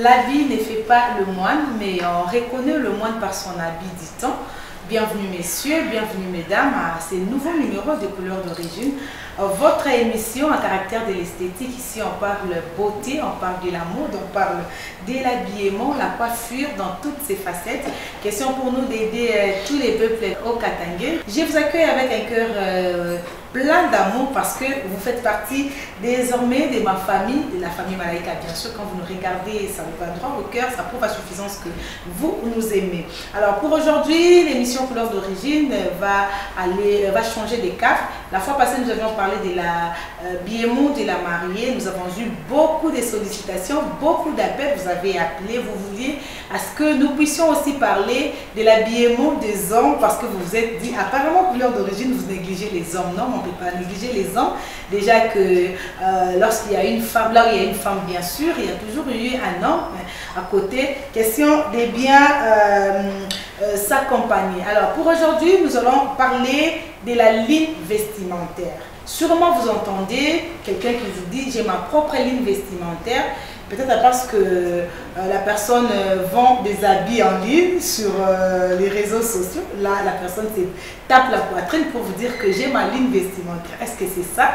L'habit ne fait pas le moine, mais on reconnaît le moine par son habit, dit-on. Bienvenue messieurs, bienvenue mesdames à ce nouveau numéro de Couleurs d'origine. Votre émission à caractère de l'esthétique. Ici on parle beauté, on parle de la mode, on parle de l'habillement, la coiffure dans toutes ses facettes. Question pour nous d'aider tous les peuples au Katanga. Je vous accueille avec un cœur plein d'amour parce que vous faites partie désormais de ma famille, de la famille Malaika. Bien sûr, quand vous nous regardez, ça nous va droit au cœur, ça prouve à suffisance que vous nous aimez. Alors pour aujourd'hui, l'émission Couleurs d'origine va changer de cap. La fois passée, nous avions parlé de la biémon de la mariée. Nous avons eu beaucoup de sollicitations, beaucoup d'appels. Vous avez appelé, vous vouliez à ce que nous puissions aussi parler de la biémon des hommes parce que vous vous êtes dit, apparemment Couleurs d'origine, vous négligez les hommes. Non, on ne peut pas négliger les hommes. Déjà que lorsqu'il y a une femme, là où il y a une femme, bien sûr, il y a toujours eu un homme à côté. Question de bien s'accompagner. Alors pour aujourd'hui, nous allons parler de la ligne vestimentaire. Sûrement vous entendez quelqu'un qui vous dit j'ai ma propre ligne vestimentaire. Peut-être parce que la personne vend des habits en ligne sur les réseaux sociaux. Là, la personne se tape la poitrine pour vous dire que j'ai ma ligne vestimentaire. Est-ce que c'est ça?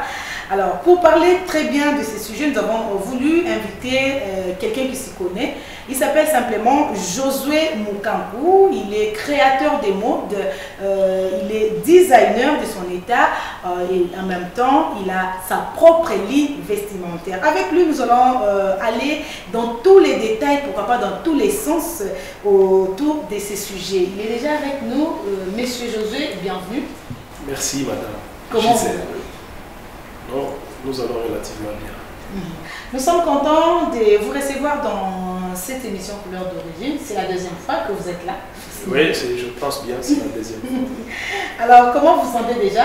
Alors, pour parler très bien de ces sujets, nous avons voulu inviter quelqu'un qui s'y connaît. Il s'appelle simplement Josué Mukambu. Il est créateur des modes, il est designer de son état et en même temps, il a sa propre ligne vestimentaire. Avec lui, nous allons aller dans tous les détails, pourquoi pas dans tous les sens autour de ces sujets. Il est déjà avec nous, Monsieur Josué, bienvenue. Merci madame. Comment vous? Non, nous allons relativement bien. Nous sommes contents de vous recevoir dans cette émission Couleurs d'origine. C'est la deuxième fois que vous êtes là. Oui, je pense bien, c'est la deuxième fois. Alors, comment vous sentez déjà?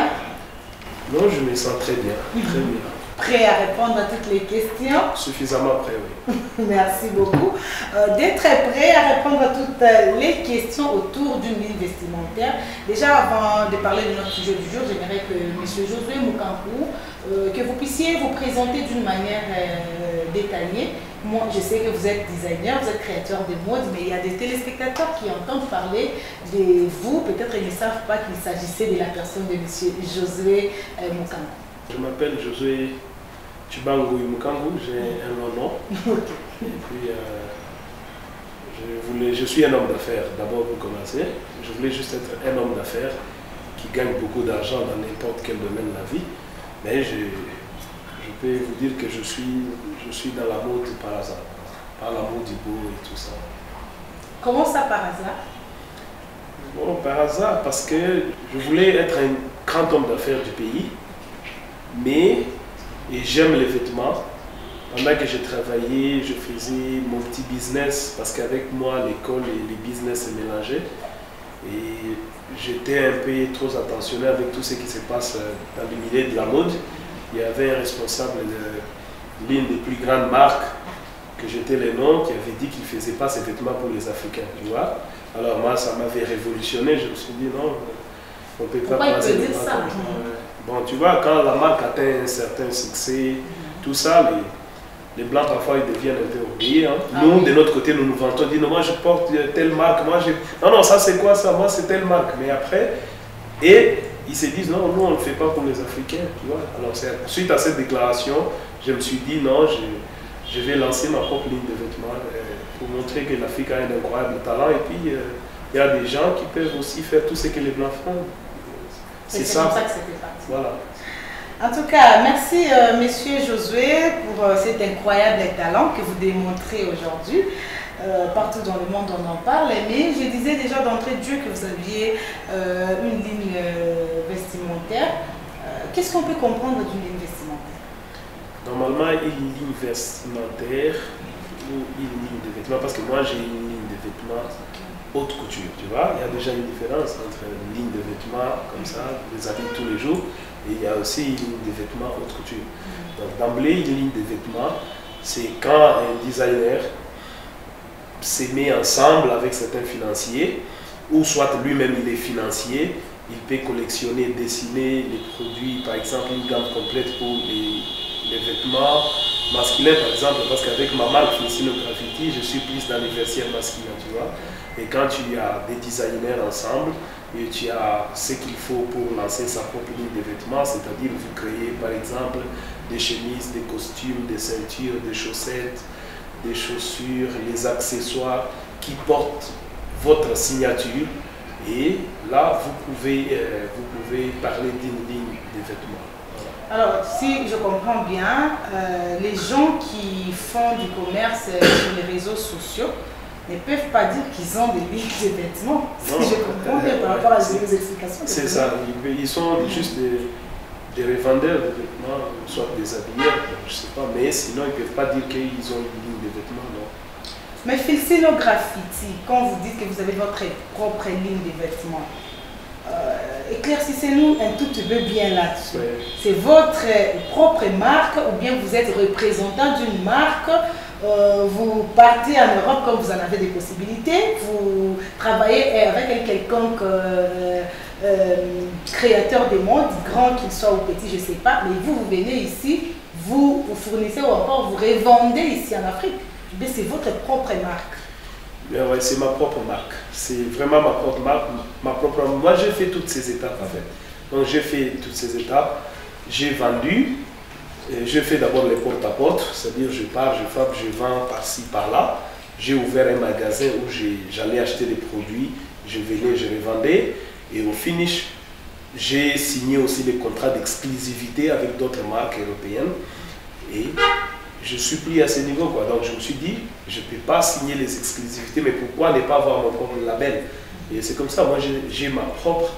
Non, je me sens très bien, très bien. Prêt à répondre à toutes les questions? Suffisamment prêt, oui. Merci beaucoup. D'être prêt à répondre à toutes les questions autour d'une ligne vestimentaire. Déjà, avant de parler de notre sujet du jour, j'aimerais que M. Josué Mukambu, que vous puissiez vous présenter d'une manière détaillée. Moi, je sais que vous êtes designer, vous êtes créateur de mode, mais il y a des téléspectateurs qui entendent parler de vous. Peut-être ils ne savent pas qu'il s'agissait de la personne de M. Josué Mukambu. Je m'appelle Josué Chibangu Mukambu, j'ai un long nom. Et puis, je suis un homme d'affaires, d'abord pour commencer. Je voulais juste être un homme d'affaires qui gagne beaucoup d'argent dans n'importe quel domaine de la vie. Mais je peux vous dire que je suis dans la mode par hasard, par l'amour du beau et tout ça. Comment ça par hasard? Bon, par hasard, parce que je voulais être un grand homme d'affaires du pays, mais et j'aime les vêtements. Pendant que j'ai travaillé, je faisais mon petit business, parce qu'avec moi, l'école et les business se mélangeaient. Et j'étais un peu trop attentionné avec tout ce qui se passe dans le milieu de la mode. Il y avait un responsable de l'une des plus grandes marques, que j'étais le nom, qui avait dit qu'il ne faisait pas ses vêtements pour les Africains, tu vois. Alors moi, ça m'avait révolutionné. Je me suis dit non, on ne peut pas passer dire ça? Bon, tu vois, quand la marque atteint un certain succès, tout ça, les Blancs, parfois, ils deviennent un peu oubliés. Hein. Nous, de notre côté, nous nous vantons, on dit, non, moi, je porte telle marque, moi, non, non, ça, c'est quoi ça? Moi, c'est telle marque. Mais après, et ils se disent, non, nous, on ne le fait pas pour les Africains, tu vois. Alors, suite à cette déclaration, je me suis dit, non, je vais lancer ma propre ligne de vêtements pour montrer que l'Afrique a un incroyable talent. Et puis, il y a des gens qui peuvent aussi faire tout ce que les Blancs font. C'est ça. Comme ça que c'était parti. Voilà. En tout cas, merci Monsieur Josué pour cet incroyable talent que vous démontrez aujourd'hui. Partout dans le monde, on en parle. Mais je disais déjà d'entrée de jeu que vous aviez une ligne vestimentaire. Qu'est-ce qu'on peut comprendre d'une ligne vestimentaire? Normalement, une ligne vestimentaire ou une ligne de vêtements, parce que moi j'ai une ligne de vêtements haute couture, tu vois. Il y a déjà une différence entre une ligne de vêtements comme ça, les habits tous les jours, et il y a aussi une ligne de vêtements haute couture. Donc d'emblée, une ligne de vêtements, c'est quand un designer se met ensemble avec certains financiers, ou soit lui-même il est financier, il peut collectionner, dessiner les produits, par exemple une gamme complète pour les vêtements masculins, par exemple, parce qu'avec ma marque Filsino Graffiti, je suis plus dans les vestiaires masculins, tu vois. Et quand tu as des designers ensemble, et tu as ce qu'il faut pour lancer sa propre ligne de vêtements, c'est-à-dire vous créez par exemple des chemises, des costumes, des ceintures, des chaussettes, des chaussures, les accessoires qui portent votre signature. Et là, vous pouvez parler d'une ligne de vêtements. Alors, si je comprends bien, les gens qui font du commerce sur les réseaux sociaux ne peuvent pas dire qu'ils ont des lignes de vêtements. Si je comprends bien par rapport à vos explications. C'est ça, ils sont juste des revendeurs de vêtements, soit des habilleurs, je ne sais pas, mais sinon ils ne peuvent pas dire qu'ils ont une ligne de vêtements, non. Mais Filsino Graffiti, quand vous dites que vous avez votre propre ligne de vêtements, éclaircissez-nous un tout petit peu bien là-dessus. Ouais. C'est votre propre marque ou bien vous êtes représentant d'une marque, vous partez en Europe comme vous en avez des possibilités, vous travaillez avec un quelconque créateur de mode, grand qu'il soit ou petit, je ne sais pas, mais vous venez ici, vous fournissez ou encore vous revendez ici en Afrique. C'est votre propre marque. Ouais, c'est ma propre marque. C'est vraiment ma propre marque. Moi, j'ai fait toutes ces étapes en fait. Donc, j'ai fait toutes ces étapes. J'ai vendu. J'ai fait d'abord les porte-à-porte, c'est-à-dire je pars, je frappe, je vends par-ci, par-là. J'ai ouvert un magasin où j'allais acheter des produits, je venais, je revendais. Et au finish, j'ai signé aussi des contrats d'exclusivité avec d'autres marques européennes. Et je suis pris à ce niveau, quoi. Donc je me suis dit, je ne peux pas signer les exclusivités, mais pourquoi ne pas avoir mon propre label? Et c'est comme ça, moi j'ai ma propre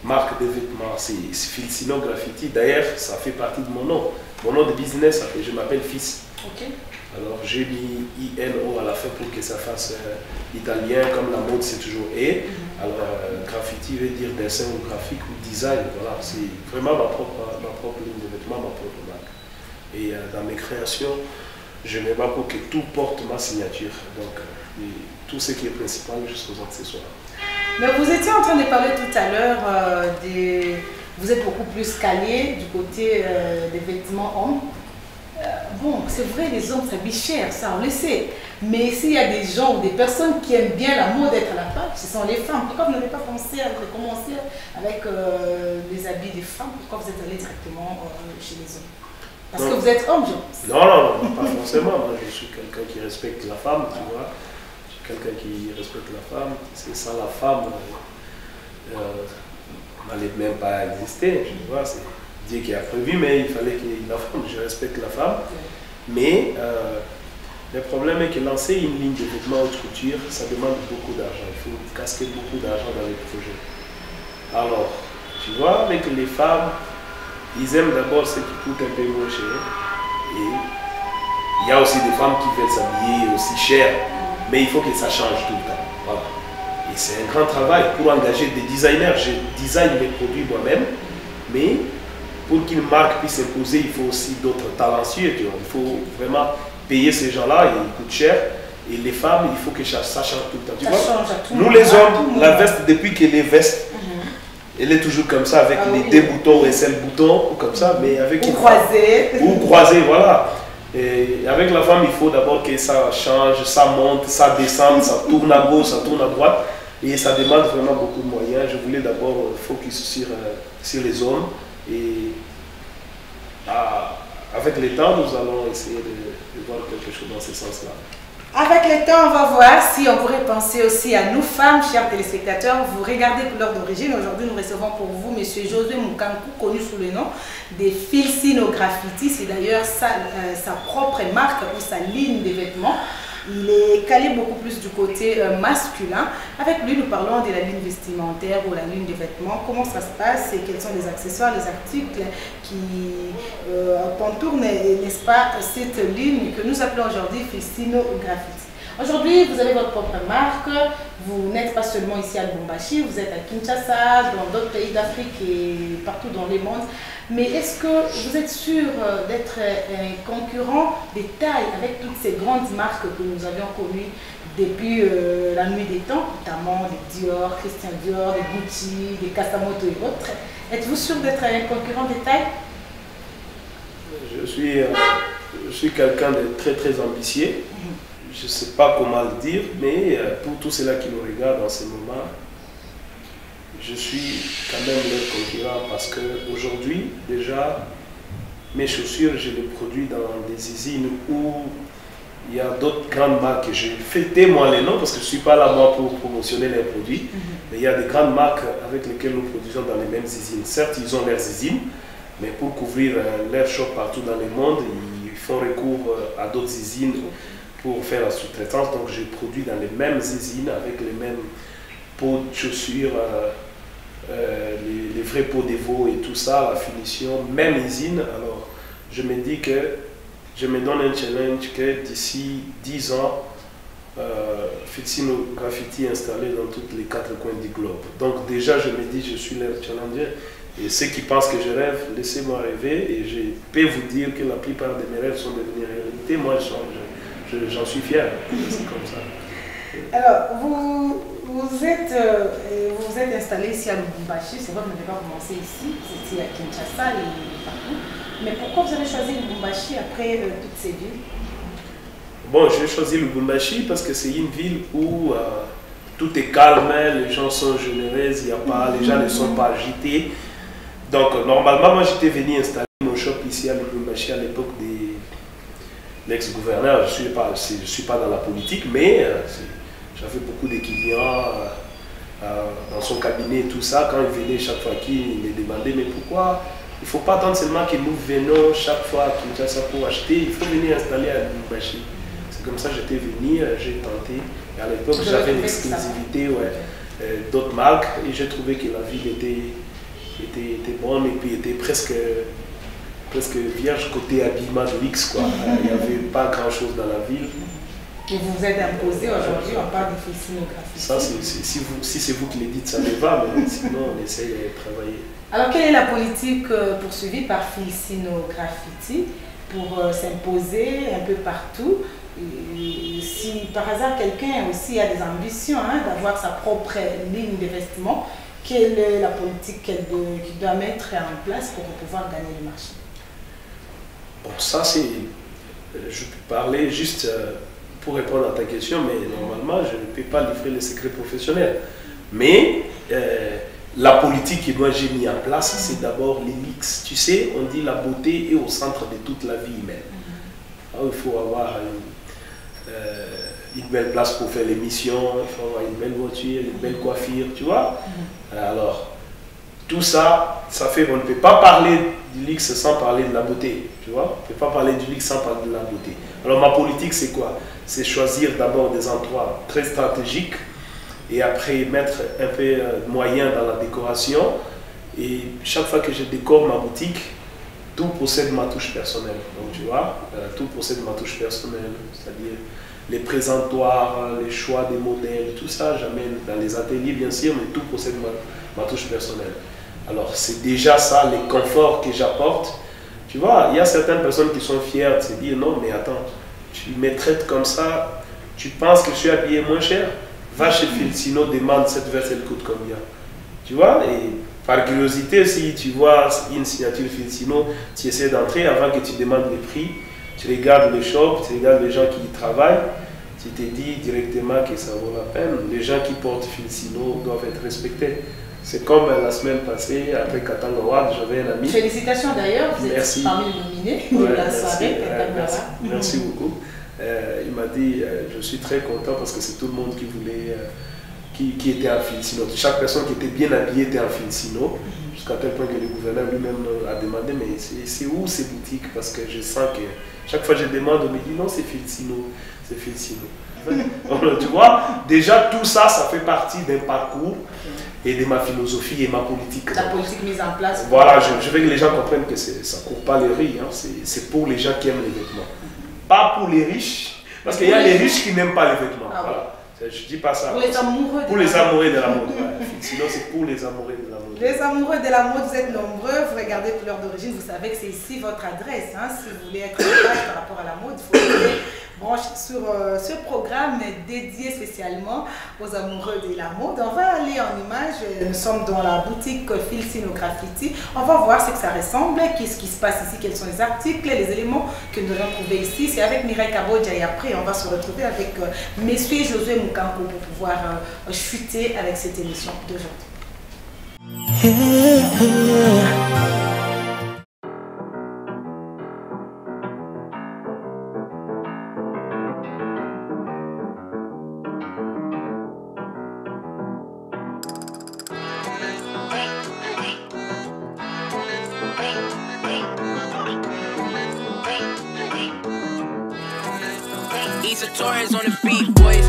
marque de vêtements, c'est Filsino Graffiti. D'ailleurs, ça fait partie de mon nom. Mon nom de business, je m'appelle Fils. Okay. Alors j'ai mis INO à la fin pour que ça fasse italien, comme la mode c'est toujours E. Alors graffiti veut dire dessin ou graphique ou design. Voilà, c'est vraiment ma propre ligne de vêtements, ma propre marque. Et dans mes créations, je me bats pour que tout porte ma signature. Donc tout ce qui est principal jusqu'aux accessoires. Mais vous étiez en train de parler tout à l'heure vous êtes beaucoup plus calé du côté des vêtements hommes. Bon, c'est vrai, les hommes s'habillent cher, ça on le sait. Mais s'il y a des gens ou des personnes qui aiment bien la mode être à la page, ce sont les femmes. Pourquoi vous n'avez pas pensé à commencer avec les habits des femmes? Pourquoi vous êtes allé directement chez les hommes? Parce que vous êtes homme, je pense. Non, pas forcément. Moi, je suis quelqu'un qui respecte la femme, tu vois. Je suis quelqu'un qui respecte la femme. C'est ça, la femme n'allait même pas exister, tu vois. C'est Dieu qui a prévu, mais il fallait qu'il y ait la femme. Je respecte la femme. Mais le problème est que lancer une ligne de vêtements haute couture, ça demande beaucoup d'argent. Il faut casquer beaucoup d'argent dans les projets. Alors, tu vois, avec les femmes, ils aiment d'abord ce qui coûte un peu moins cher. Et il y a aussi des femmes qui veulent s'habiller aussi cher. Mais il faut que ça change tout le temps. Voilà. Et c'est un grand travail pour engager des designers. Je design mes produits moi-même. Mais pour qu'une marque puisse s'imposer, il faut aussi d'autres talentueux. Tu vois. Il faut vraiment payer ces gens-là. Ils coûtent cher. Et les femmes, il faut que ça change tout le temps. Tu vois? Nous les hommes, la veste, depuis qu'elle est veste, elle est toujours comme ça, avec les deux boutons et seul bouton, ou comme ça, mais avec ou croisé. Ou croisé, voilà. Et avec la femme, il faut d'abord que ça change, ça monte, ça descend, ça tourne à gauche, ça tourne à droite. Et ça demande vraiment beaucoup de moyens. Je voulais d'abord focus sur les hommes. Et avec le temps, nous allons essayer de voir quelque chose dans ce sens-là. Avec le temps, on va voir si on pourrait penser aussi à nous femmes, chers téléspectateurs. Vous regardez Couleurs d'origine. Aujourd'hui, nous recevons pour vous M. Josué Mukankou, connu sous le nom de Filsino Graffiti. C'est d'ailleurs sa propre marque ou sa ligne de vêtements. Il est calé beaucoup plus du côté masculin. Avec lui, nous parlons de la ligne vestimentaire ou la ligne de vêtements. Comment ça se passe et quels sont les accessoires, les articles qui contournent, n'est-ce pas, cette ligne que nous appelons aujourd'hui Filsino Graffiti. Aujourd'hui, vous avez votre propre marque. Vous n'êtes pas seulement ici à Lubumbashi, vous êtes à Kinshasa, dans d'autres pays d'Afrique et partout dans le monde. Mais est-ce que vous êtes sûr d'être un concurrent de taille avec toutes ces grandes marques que nous avions connues depuis la nuit des temps, notamment les Dior, Christian Dior, les Gucci, les Kasamoto et autres? Êtes-vous sûr d'être un concurrent de taille? Je suis quelqu'un de très très ambitieux. Je ne sais pas comment le dire, mais pour tous ceux-là qui me regardent en ce moment, je suis quand même leur concurrent parce qu'aujourd'hui, déjà, mes chaussures, je les produis dans des usines où il y a d'autres grandes marques. Je fais moi les noms parce que je ne suis pas là moi pour promotionner les produits, mais il y a des grandes marques avec lesquelles nous produisons dans les mêmes usines. Certes, ils ont leurs usines, mais pour couvrir leur shop partout dans le monde, ils font recours à d'autres usines pour faire la sous-traitance. Donc je produis dans les mêmes usines avec les mêmes pots de chaussures, les vrais pots d'Evo et tout ça, la finition, même usine. Alors je me dis que je me donne un challenge que d'ici 10 ans, Filsino Graffiti installé dans tous les 4 coins du globe. Donc déjà je me dis je suis leur challenger. Et ceux qui pensent que je rêve, laissez-moi rêver et je peux vous dire que la plupart de mes rêves sont devenus réalité. Moi j'en suis fier, c'est comme ça. Alors, vous êtes installé ici à Lubumbashi, c'est vrai que vous n'avez pas commencé ici, vous étiez à Kinshasa et partout. Mais pourquoi vous avez choisi Lubumbashi après toutes ces villes? Bon, j'ai choisi Lubumbashi parce que c'est une ville où tout est calme, les gens sont généreux, les gens ne sont pas agités. Donc normalement, moi j'étais venu installer mon shop ici à Lubumbashi à l'époque de l'ex-gouverneur. Je ne suis pas dans la politique, mais j'avais beaucoup de clients dans son cabinet et tout ça. Quand il venait chaque fois qu'il me demandait mais pourquoi il ne faut pas attendre seulement que nous venons chaque fois à Kinshasa pour acheter, il faut venir installer à Lubumbashi. C'est comme ça que j'étais venu, j'ai tenté. Et à l'époque, j'avais l'exclusivité d'autres marques et j'ai trouvé que la ville était bonne et puis était presque vierge côté habillement de luxe, quoi. Il n'y avait pas grand chose dans la ville. Et vous vous êtes imposé aujourd'hui, on parle de Filsino Graffiti. Ça, si c'est vous qui le dites, ça me va, mais sinon on essaye de travailler. Alors quelle est la politique poursuivie par Filsino Graffiti pour s'imposer un peu partout? Et si par hasard quelqu'un aussi a des ambitions d'avoir sa propre ligne de vêtements, quelle est la politique qu'il doit mettre en place pour pouvoir gagner le marché? Bon, ça c'est... Je peux parler juste pour répondre à ta question, mais normalement je ne peux pas livrer les secrets professionnels. Mais la politique que moi j'ai mis en place, c'est d'abord l'élix. Tu sais, on dit la beauté est au centre de toute la vie humaine. Alors, il faut avoir une belle place pour faire l'émission, il faut avoir une belle voiture, une belle coiffure, tu vois. Alors, tout ça, ça fait qu'on ne peut pas parler du luxe sans parler de la beauté, tu vois. On ne peut pas parler du luxe sans parler de la beauté. Alors, ma politique, c'est quoi? C'est choisir d'abord des endroits très stratégiques et après mettre un peu de moyens dans la décoration. Et chaque fois que je décore ma boutique, tout possède ma touche personnelle. Donc, tu vois, tout possède ma touche personnelle, c'est-à-dire les présentoirs, les choix des modèles, tout ça, j'amène dans les ateliers, bien sûr, mais tout possède ma touche personnelle. Alors, c'est déjà ça, les conforts que j'apporte. Tu vois, il y a certaines personnes qui sont fières de se dire, non, mais attends, tu me traites comme ça, tu penses que je suis habillé moins cher? Va chez Filsino, demande cette veste, elle coûte combien? Tu vois, et par curiosité, si tu vois une signature Filsino, tu essaies d'entrer avant que tu demandes le prix, tu regardes le shop, tu regardes les gens qui y travaillent, tu te dis directement que ça vaut la peine. Les gens qui portent Filsino doivent être respectés. C'est comme la semaine passée, après Katanga Award, j'avais un ami. Félicitations d'ailleurs, vous êtes parmi les nominés de la soirée. Merci beaucoup. Il m'a dit, je suis très content parce que c'est tout le monde qui voulait, qui était en Filsino. Chaque personne qui était bien habillée était en Filsino, jusqu'à tel point que le gouverneur lui-même a demandé, mais c'est où ces boutiques? Parce que je sens que chaque fois que je demande, on me dit non, c'est Filsino, c'est Filsino. Tu vois, déjà tout ça, ça fait partie d'un parcours et de ma philosophie et ma politique. La politique mise en place. Voilà, je veux que les gens comprennent que ça ne court pas les riz, c'est pour les gens qui aiment les vêtements. Pas pour les riches, parce qu'il y a les riches qui n'aiment pas les vêtements. Voilà. Je ne dis pas ça. Pour les amoureux de la mode. Sinon, c'est pour les amoureux de la mode. Les amoureux de la mode, vous êtes nombreux. Vous regardez Couleur d'origine, vous savez que c'est ici votre adresse. Si vous voulez être en page par rapport à la mode, il faut aller branché sur ce programme dédié spécialement aux amoureux de la mode. On va aller en images. Nous sommes dans la boutique Filsino Graffiti. On va voir ce que ça ressemble, qu'est-ce qui se passe ici, quels sont les articles, les éléments que nous allons trouver ici. C'est avec Mireille Kabodja et après on va se retrouver avec Monsieur Josué Mukanko pour pouvoir chuter avec cette émission d'aujourd'hui. Issa Torres on the beat, boys.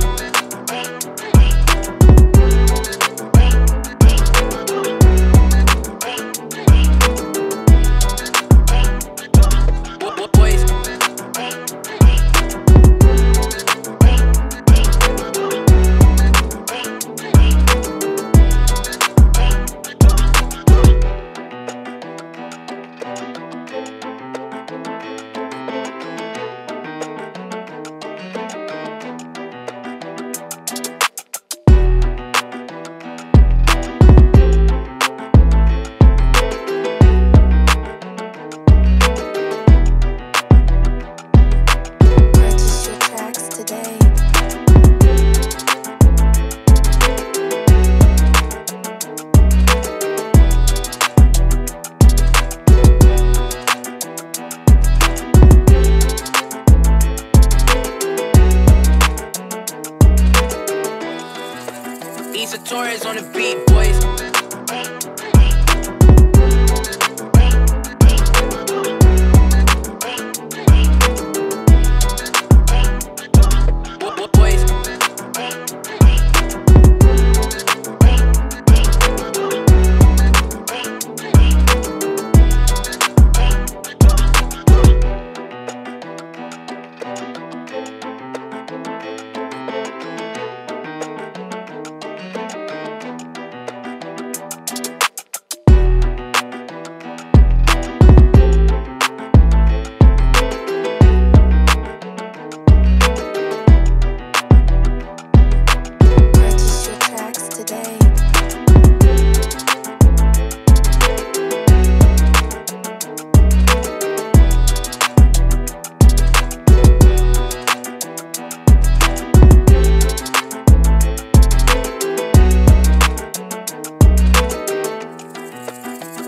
Issa Torres on the beat, boys.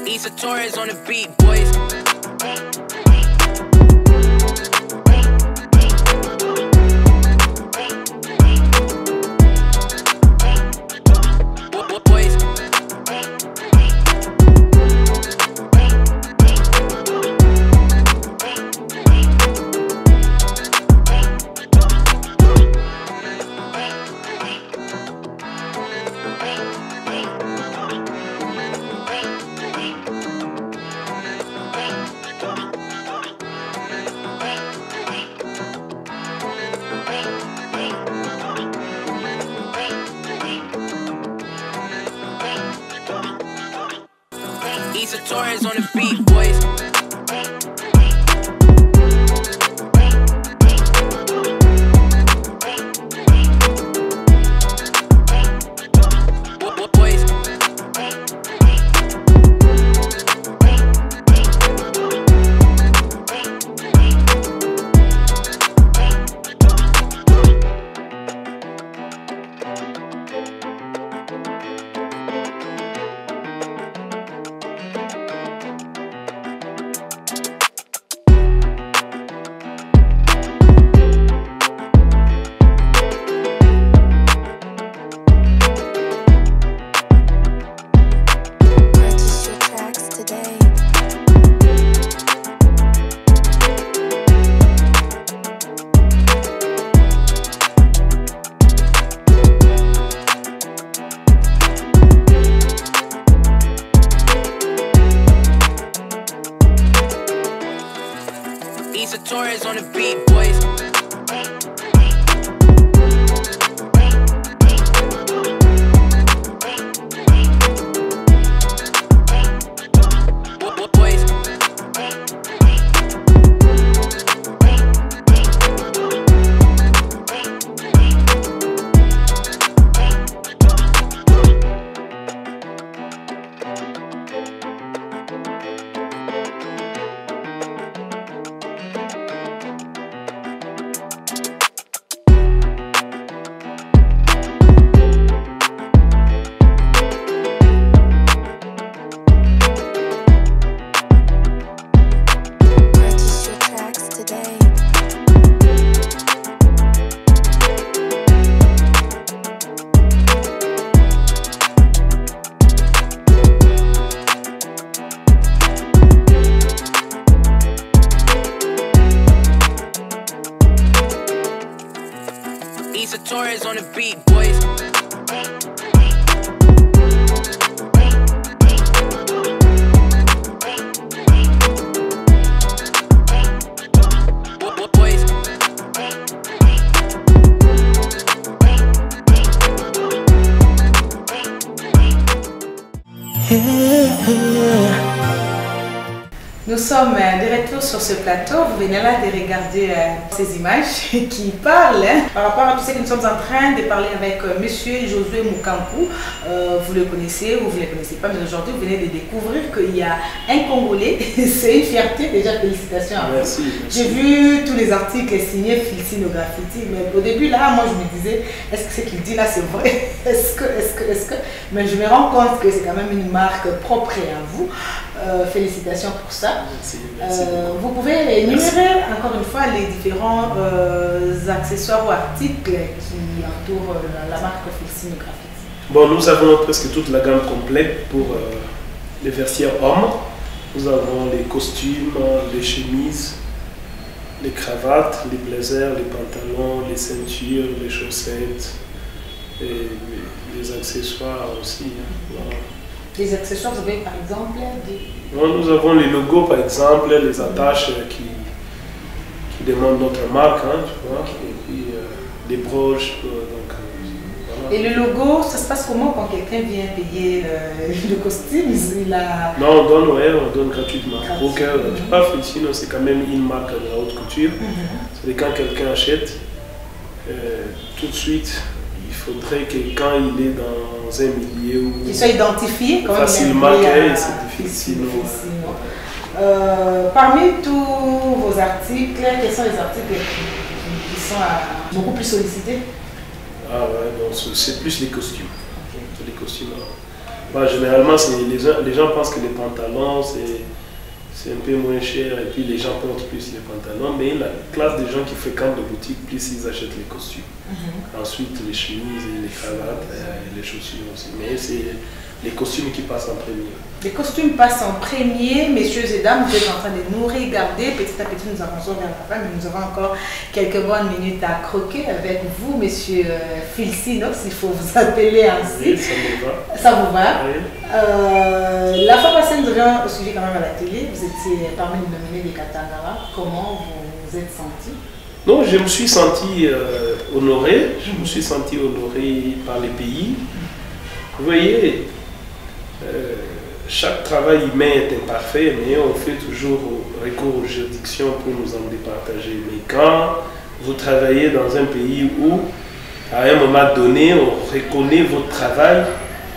Issa Torres on the beat, boys. Issa Torres on the beat, boys. Issa Torres on the beat, boys. beat, boys. Nous sommes de retour sur ce plateau. Vous venez là de regarder ces images qui parlent par rapport à tout ce que nous sommes en train de parler avec Monsieur Josué Mukampu. Vous le connaissez ou vous ne le connaissez pas, mais aujourd'hui vous venez de découvrir qu'il y a un Congolais. C'est une fierté, déjà félicitations à vous. Merci. J'ai vu tous les articles signés Filsino Graffiti, mais au début là, moi je me disais, est-ce que ce qu'il dit là c'est vrai? Est-ce que... Mais je me rends compte que c'est quand même une marque propre à vous. Félicitations pour ça. Merci. Vous pouvez énumérer encore une fois les différents accessoires ou articles qui entourent la marque Filsino Graffiti. Bon, nous avons presque toute la gamme complète pour les vestiaires hommes. Nous avons les costumes, les chemises, les cravates, les blazers, les pantalons, les ceintures, les chaussettes et les accessoires aussi. Voilà. Les accessoires, vous avez par exemple Nous avons les logos par exemple, les attaches qui demandent notre marque, hein, tu vois, et puis les broches. Voilà. Et le logo, ça se passe comment quand quelqu'un vient payer le costume? Non, on donne gratuitement. Donc, tu vois, Filsino, c'est quand même une marque de la haute couture. C'est quand quelqu'un achète, tout de suite, il faudrait que quand il est dans un milieu où il soit identifié comme facilement, c'est difficile. Parmi tous vos articles, quels sont les articles qui sont beaucoup plus sollicités? Ah ouais, donc c'est plus les costumes. Okay. Les costumes. Bah, généralement, les gens pensent que les pantalons, c'est un peu moins cher et puis les gens portent plus les pantalons, mais la classe des gens qui fréquentent les boutiques, plus ils achètent les costumes. Ensuite, les chemises et les cravates et les chaussures aussi. Mais c'est les costumes qui passent en premier. Les costumes passent en premier, messieurs et dames, vous êtes en train de nous regarder. Petit à petit, nous avançons vers la fin, mais nous avons encore quelques bonnes minutes à croquer avec vous, monsieur Filsino, s'il faut vous appeler ainsi. Oui, ça me va. Ça vous va? Oui. La fois passée, nous avions un sujet quand même à la télé. Vous étiez parmi les nominés des Katangara. Comment vous vous êtes senti? Non, je me suis senti honoré. Je me suis senti honoré par les pays. Vous voyez, chaque travail humain est imparfait, mais on fait toujours recours aux juridictions pour nous en départager. Mais quand vous travaillez dans un pays où, à un moment donné, on reconnaît votre travail,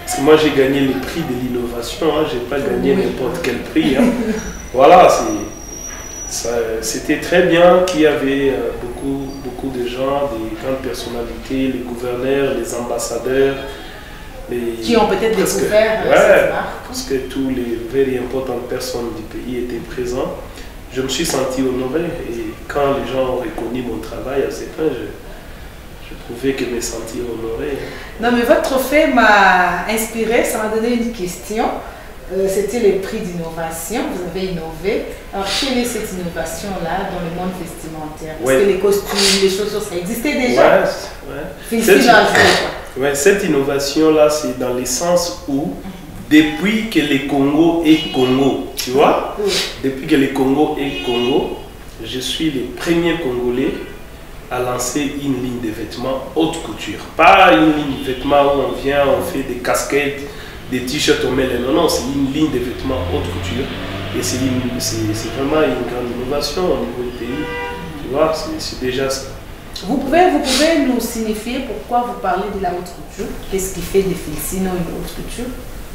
parce que moi j'ai gagné le prix de l'innovation, hein, je n'ai pas gagné n'importe quel prix. Hein. Voilà, c'était très bien qu'il y avait beaucoup de gens, des grandes personnalités, les gouverneurs, les ambassadeurs, qui ont peut-être découvert cette marque. Parce que tous les very importantes personnes du pays étaient présents. Je me suis senti honoré et quand les gens ont reconnu mon travail à ces fins, je trouvais que je me sentais honoré. Non, mais votre trophée m'a inspiré, ça m'a donné une question. C'était le prix d'innovation, vous avez innové. Alors, quelle est cette innovation-là dans le monde vestimentaire? Parce que les costumes, les chaussures, ça existait déjà. Ouais, cette innovation-là, c'est dans le sens où, depuis que le Congo est Congo, tu vois, depuis que le Congo est Congo, je suis le premier Congolais à lancer une ligne de vêtements haute couture. Pas une ligne de vêtements où on vient, on fait des casquettes, des t-shirts au mêlé. Non, non, c'est une ligne de vêtements haute couture. Et c'est vraiment une grande innovation au niveau du pays. Tu vois, c'est déjà ça. Vous pouvez nous signifier pourquoi vous parlez de la haute couture? Qu'est-ce qui fait de Filsino une haute couture?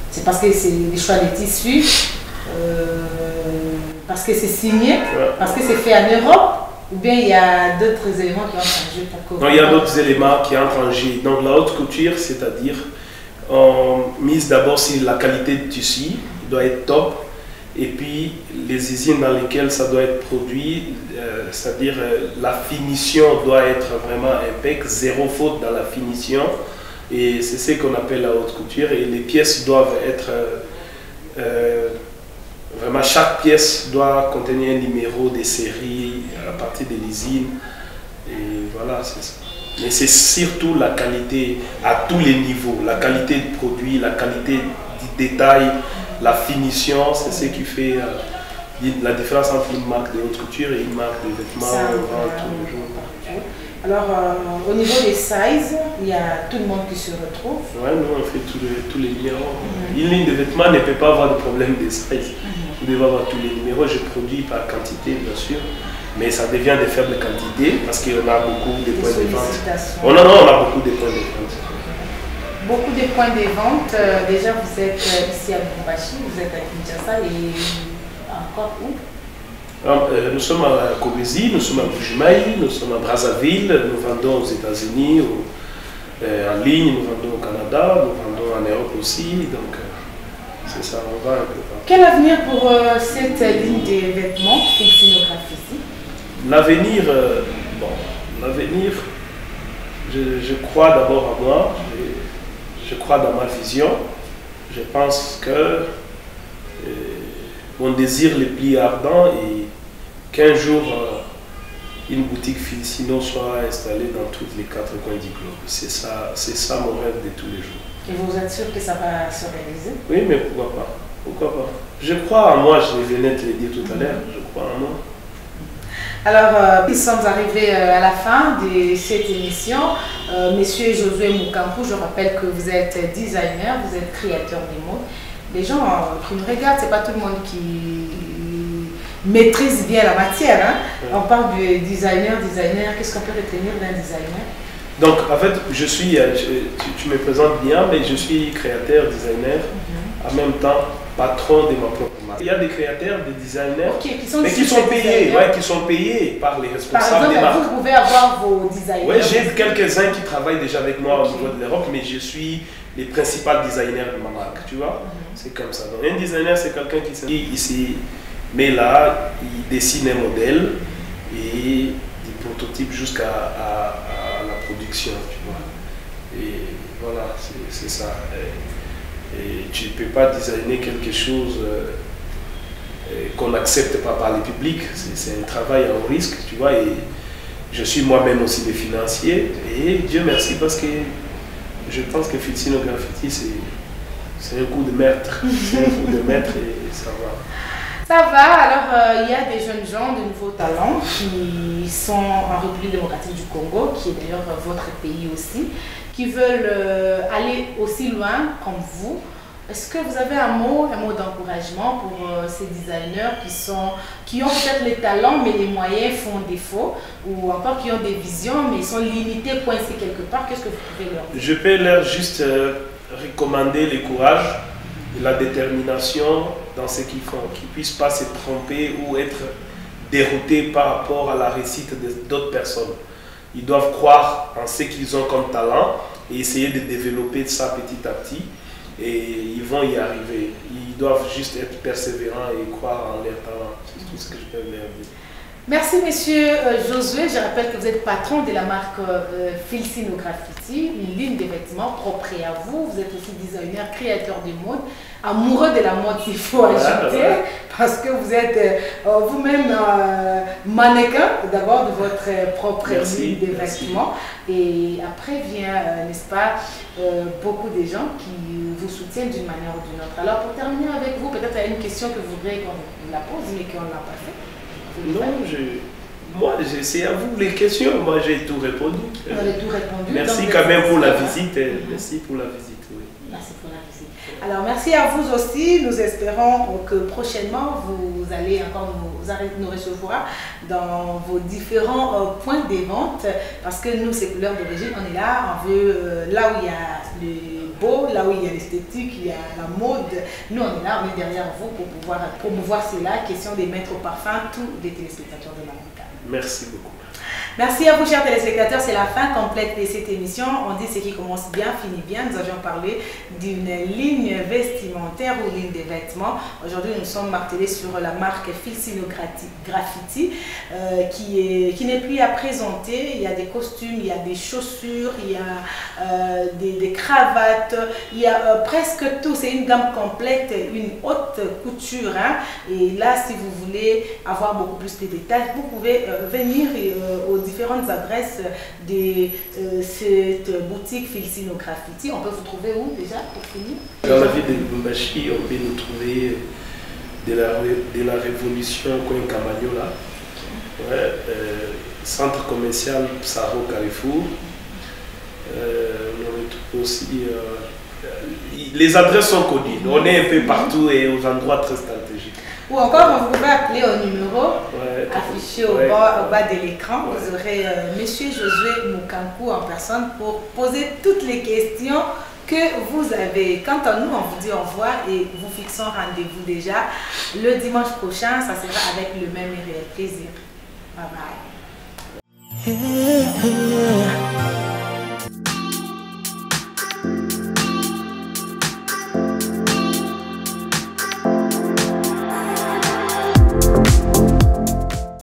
C'est parce que c'est les choix des tissus, parce que c'est signé, parce que c'est fait en Europe, ou bien il y a d'autres éléments qui entrent en jeu pour que... Non, il y a d'autres éléments qui entrent en jeu. Donc la haute couture, c'est-à-dire on mise d'abord sur la qualité de tissu, il doit être top. Et puis les usines dans lesquelles ça doit être produit, c'est-à-dire la finition doit être vraiment impeccable, zéro faute dans la finition. Et c'est ce qu'on appelle la haute couture. Et les pièces doivent être, vraiment chaque pièce doit contenir un numéro de série à partir de l'usine. Et voilà, c'est ça. Mais c'est surtout la qualité à tous les niveaux, la qualité du produit, la qualité du détail, la finition, c'est ce qui fait la différence entre une marque de haute couture et une marque de vêtements tous les jours. Alors, au niveau des sizes, il y a tout le monde qui se retrouve. Oui, nous on fait tous les numéros. Une ligne de vêtements ne peut pas avoir de problème de size. Vous devez avoir tous les numéros. Je produis par quantité, bien sûr, mais ça devient de faibles quantités parce qu'on a beaucoup de points de vente. Oh non, on a beaucoup de points de vente. Beaucoup de points de vente. Déjà, vous êtes ici à Lubumbashi, vous êtes à Kinshasa et encore où? Nous sommes à Kobezi, nous sommes à Bujimaï, nous sommes à Brazzaville, nous vendons aux États-Unis, en ligne, nous vendons au Canada, nous vendons en Europe aussi, donc c'est ça, on va un peu partout. Quel avenir pour cette ligne de vêtements Filsinographici? L'avenir, l'avenir, je crois d'abord à moi, je crois dans ma vision, je pense que mon désir le plus ardent est qu'un jour une boutique Filsino soit installée dans tous les 4 coins du globe. C'est ça mon rêve de tous les jours. Et vous êtes sûr que ça va se réaliser? Oui, mais pourquoi pas? Pourquoi pas? Je crois en moi, je venais de le dire tout à l'heure, je crois en moi. Alors, nous sommes arrivés à la fin de cette émission. Monsieur Josué Mukampu, je rappelle que vous êtes designer, vous êtes créateur des modes. Les gens qui nous regardent, ce n'est pas tout le monde qui maîtrise bien la matière. Hein? Ouais. On parle de designer. Qu'est-ce qu'on peut retenir d'un designer? Donc, en fait, je suis, tu me présentes bien, mais je suis créateur, designer, en même temps patron de ma propre marque. Il y a des créateurs, des designers, qui sont payés par les responsables des marques. Vous pouvez avoir vos designers. Oui, j'ai quelques-uns qui travaillent déjà avec moi au niveau de l'Europe, mais je suis les principaux designers de ma marque, tu vois. C'est comme ça. Donc, un designer, c'est quelqu'un qui s'y met là, il dessine un modèle et du prototype jusqu'à la production, tu vois. Et voilà, c'est ça. Et tu ne peux pas designer quelque chose qu'on n'accepte pas par le public. C'est un travail à haut risque, tu vois. Et je suis moi-même aussi des financiers. Et Dieu merci parce que je pense que Filsinographici, c'est un coup de maître. C'est un coup de maître et ça va. Ça va, alors il y a des jeunes gens, de nouveaux talents qui sont en République démocratique du Congo, qui est d'ailleurs votre pays aussi, qui veulent aller aussi loin comme vous. Est-ce que vous avez un mot d'encouragement pour ces designers qui ont peut-être les talents mais les moyens font défaut, ou encore qui ont des visions mais ils sont limités, coincés quelque part? Qu'est-ce que vous pouvez leur dire? Je peux leur juste recommander le courage et la détermination dans ce qu'ils font, qu'ils ne puissent pas se tromper ou être déroutés par rapport à la réussite d'autres personnes. Ils doivent croire en ce qu'ils ont comme talent et essayer de développer ça petit à petit. Et ils vont y arriver. Ils doivent juste être persévérants et croire en leur talent. C'est tout ce que je peux leur dire. Merci monsieur Josué. Je rappelle que vous êtes patron de la marque Filsinographici, une ligne de vêtements propre à vous. Vous êtes aussi designer, créateur de mode, amoureux de la mode, il faut ajouter, parce que vous êtes vous-même mannequin d'abord de votre propre ligne de vêtements. Et après vient, n'est-ce pas, beaucoup de gens qui vous soutiennent d'une manière ou d'une autre. Alors pour terminer avec vous, peut-être il y a une question que vous voudriez qu'on vous la pose, mais qu'on ne l'a pas fait. Non, c'est à vous les questions. Moi, j'ai tout répondu. Vous avez tout répondu. Merci quand même pour la visite. Merci pour la visite. Oui. Merci pour la visite. Alors, merci à vous aussi. Nous espérons que prochainement, vous allez encore nous recevoir dans vos différents points de vente. Parce que nous, c'est Couleurs d'origine, on est là. On veut là où il y a le beau, là où il y a l'esthétique, il y a la mode. Nous, on est là, on est derrière vous pour pouvoir promouvoir cela. Question de mettre au parfum tous les téléspectateurs de la montagne. Merci beaucoup. Merci à vous, chers téléspectateurs. C'est la fin complète de cette émission. On dit ce qui commence bien, finit bien. Nous avions parlé d'une ligne vestimentaire ou ligne de vêtements. Aujourd'hui, nous sommes martelés sur la marque Filsinographici qui n'est plus à présenter. Il y a des costumes, il y a des chaussures, il y a des cravates, il y a presque tout. C'est une gamme complète, une haute couture. Hein. Et là, si vous voulez avoir beaucoup plus de détails, vous pouvez venir au différentes adresses de cette boutique Filsino Graffiti. On peut vous trouver où déjà pour finir? Dans la ville de Lubumbashi, on peut nous trouver de la Révolution Coin-Camagnola, ouais, centre commercial Psaro Carrefour. On retrouve aussi. Les adresses sont connues, on est un peu partout et aux endroits très stratégiques. Ou encore, vous pouvez appeler au numéro affiché au bas de l'écran. Ouais. Vous aurez Monsieur Josué Mukankou en personne pour poser toutes les questions que vous avez. Quant à nous, on vous dit au revoir et vous fixons rendez-vous déjà le dimanche prochain. Ça sera avec le même et réel plaisir. Bye bye.